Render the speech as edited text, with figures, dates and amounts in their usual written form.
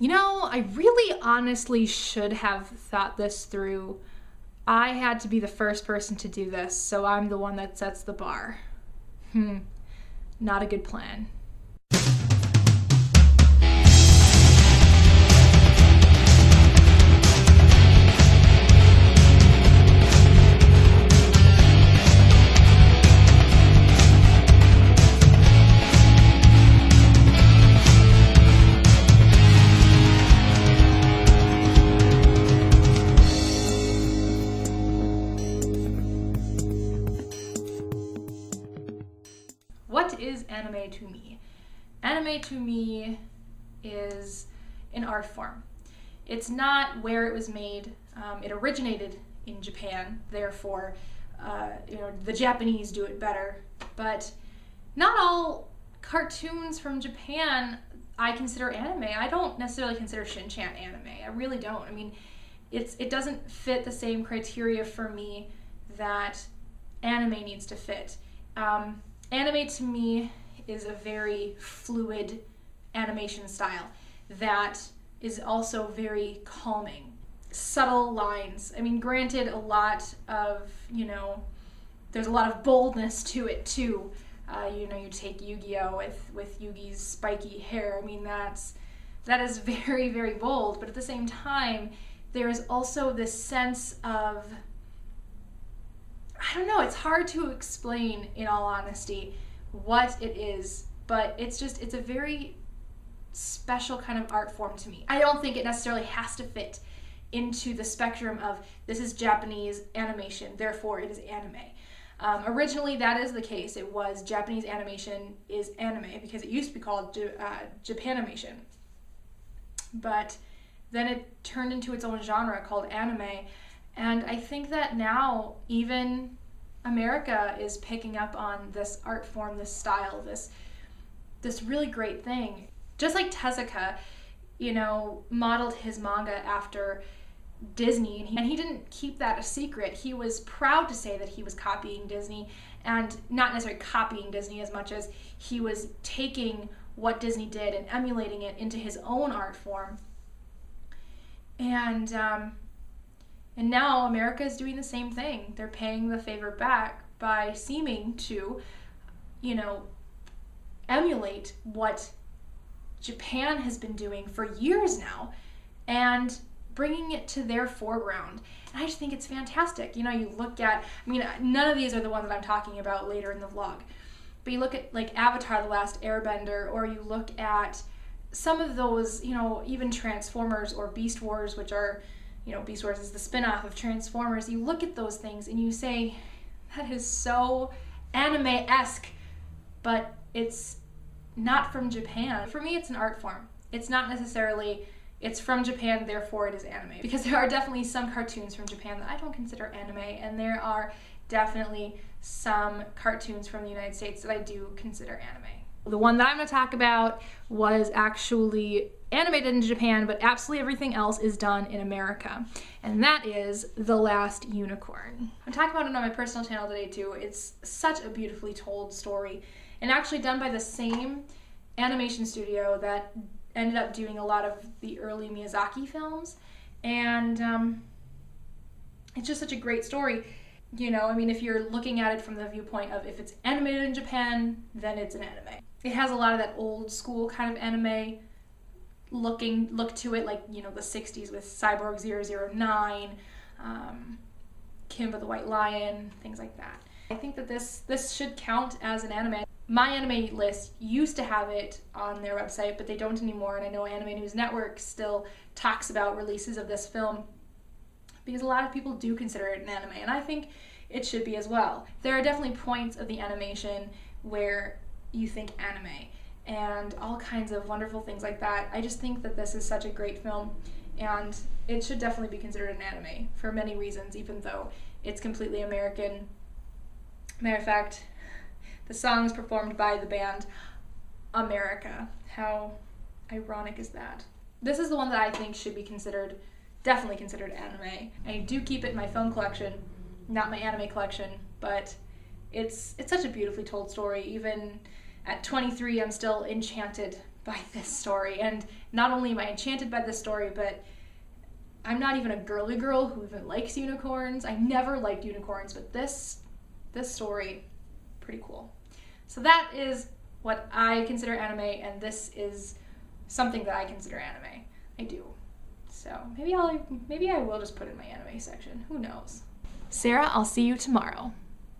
You know, I really honestly should have thought this through. I had to be the first person to do this, so I'm the one that sets the bar. Not a good plan. What is anime to me? Anime to me is an art form. It's not where it was made. It originated in Japan, therefore, the Japanese do it better. But not all cartoons from Japan I consider anime. I don't necessarily consider Shin-chan anime. I really don't. I mean, it doesn't fit the same criteria for me that anime needs to fit. Anime to me is a very fluid animation style that is also very calming. Subtle lines. I mean, granted, a lot of, there's a lot of boldness to it too. You take Yu-Gi-Oh! with Yugi's spiky hair. I mean, that is very, very bold, but at the same time, there is also this sense of, I don't know, it's hard to explain, in all honesty, what it is, but it's a very special kind of art form to me. I don't think it necessarily has to fit into the spectrum of this is Japanese animation, therefore it is anime. Originally, that is the case. It was Japanese animation is anime because it used to be called Japanimation. But then it turned into its own genre called anime. And I think that now even America is picking up on this art form, this style, this really great thing. Just like Tezuka, modeled his manga after Disney, and he didn't keep that a secret. He was proud to say that he was copying Disney, and not necessarily copying Disney as much as he was taking what Disney did and emulating it into his own art form. And now America is doing the same thing. They're paying the favor back by seeming to, emulate what Japan has been doing for years now and bringing it to their foreground. And I just think it's fantastic. You look at, none of these are the ones that I'm talking about later in the vlog, but you look at like Avatar: The Last Airbender, or you look at some of those, even Transformers or Beast Wars, which are, Beast Wars is the spin-off of Transformers. You look at those things and you say, that is so anime-esque, but it's not from Japan. For me, it's an art form. It's not necessarily, it's from Japan, therefore it is anime. Because there are definitely some cartoons from Japan that I don't consider anime, and there are definitely some cartoons from the United States that I do consider anime. The one that I'm going to talk about was actually animated in Japan, but absolutely everything else is done in America. And that is The Last Unicorn. I'm talking about it on my personal channel today too. It's such a beautifully told story, and actually done by the same animation studio that ended up doing a lot of the early Miyazaki films. And it's just such a great story. If you're looking at it from the viewpoint of if it's animated in Japan, then it's an anime. It has a lot of that old school kind of anime look to it, like, the 60s with Cyborg 009, Kimba the White Lion, things like that. I think that this should count as an anime. My anime list used to have it on their website, but they don't anymore, and I know Anime News Network still talks about releases of this film because a lot of people do consider it an anime, and I think it should be as well. There are definitely points of the animation where you think anime and all kinds of wonderful things like that. I just think that this is such a great film, and it should definitely be considered an anime for many reasons, even though it's completely American. Matter of fact, the song is performed by the band America. How ironic is that? This is the one that I think should be definitely considered anime. I do keep it in my film collection, not my anime collection, but it's such a beautifully told story. Even at 23, I'm still enchanted by this story. And not only am I enchanted by this story, but I'm not even a girly girl who even likes unicorns. I never liked unicorns, but this story, pretty cool. So that is what I consider anime, and this is something that I consider anime. I do. So maybe I will just put it in my anime section. Who knows? Sarah, I'll see you tomorrow.